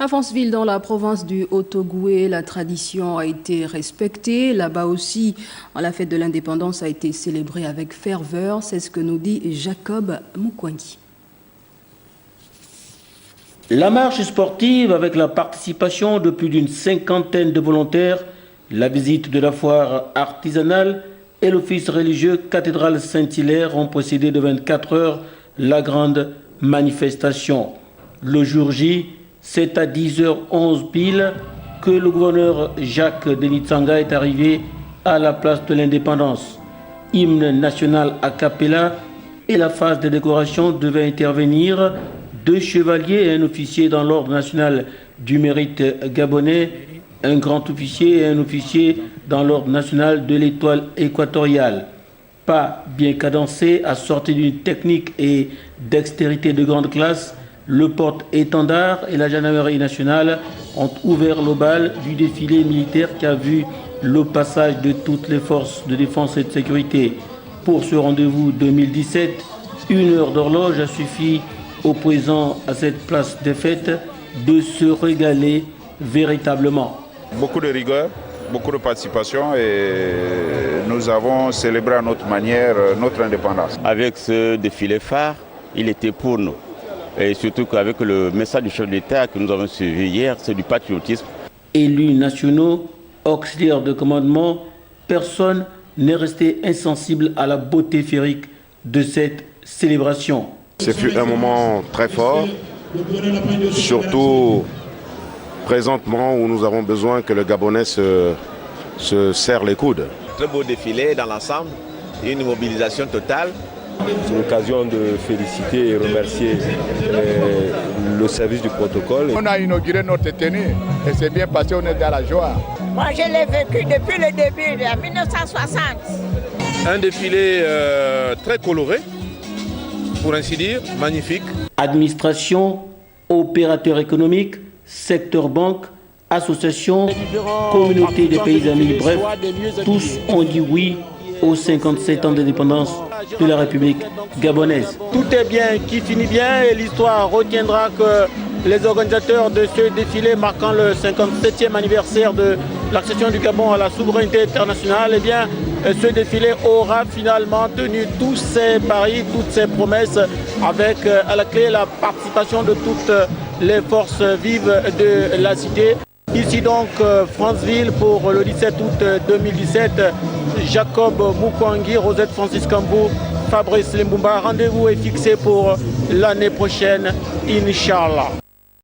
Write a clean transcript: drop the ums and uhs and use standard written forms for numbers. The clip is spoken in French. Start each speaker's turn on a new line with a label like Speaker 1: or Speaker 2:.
Speaker 1: À Franceville, dans la province du Haut-Ogooué, la tradition a été respectée. Là-bas aussi, la fête de l'indépendance a été célébrée avec ferveur. C'est ce que nous dit Jacob Moukwangi.
Speaker 2: La marche sportive avec la participation de plus d'une cinquantaine de volontaires, la visite de la foire artisanale et l'office religieux cathédrale Saint-Hilaire ont précédé de 24 heures la grande manifestation. Le jour J, c'est à 10h11 pile que le gouverneur Jacques Denis Tsanga est arrivé à la place de l'indépendance. Hymne national a cappella et la phase de décoration devait intervenir. 2 chevaliers et un officier dans l'ordre national du mérite gabonais, un grand officier et un officier dans l'ordre national de l'étoile équatoriale. Pas bien cadencé, assorti d'une technique et dextérité de grande classe, le porte-étendard et la gendarmerie nationale ont ouvert le bal du défilé militaire qui a vu le passage de toutes les forces de défense et de sécurité. Pour ce rendez-vous 2017, 1 heure d'horloge a suffi aux présents à cette place des fêtes de se régaler véritablement.
Speaker 3: Beaucoup de rigueur, beaucoup de participation et nous avons célébré à notre manière notre indépendance.
Speaker 4: Avec ce défilé phare, il était pour nous. Et surtout qu'avec le message du chef d'État que nous avons suivi hier, c'est du patriotisme.
Speaker 2: Élus nationaux, auxiliaires de commandement, personne n'est resté insensible à la beauté féerique de cette célébration.
Speaker 5: Ce fut un moment très fort, surtout présentement où nous avons besoin que le Gabonais se serre les coudes.
Speaker 6: Très beau défilé dans l'ensemble, une mobilisation totale.
Speaker 7: C'est l'occasion de féliciter et remercier le service du protocole.
Speaker 8: On a inauguré notre tenue et c'est bien passé, on est dans la joie.
Speaker 9: Moi je l'ai vécu depuis le début, en 1960.
Speaker 10: Un défilé très coloré, pour ainsi dire, magnifique.
Speaker 2: Administration, opérateurs économiques, secteur banque, associations, communauté des pays amis, bref, tous ont dit oui aux 57 ans d'indépendance de la République gabonaise. Tout est bien qui finit bien et l'histoire retiendra que les organisateurs de ce défilé marquant le 57e anniversaire de l'accession du Gabon à la souveraineté internationale, eh bien, ce défilé aura finalement tenu tous ses paris, toutes ses promesses, avec à la clé la participation de toutes les forces vives de la cité. Ici donc Franceville pour le 17 août 2017, Jacob Moukwangi, Rosette Francis Cambou, Fabrice Lembumba. Rendez-vous est fixé pour l'année prochaine, Inch'Allah.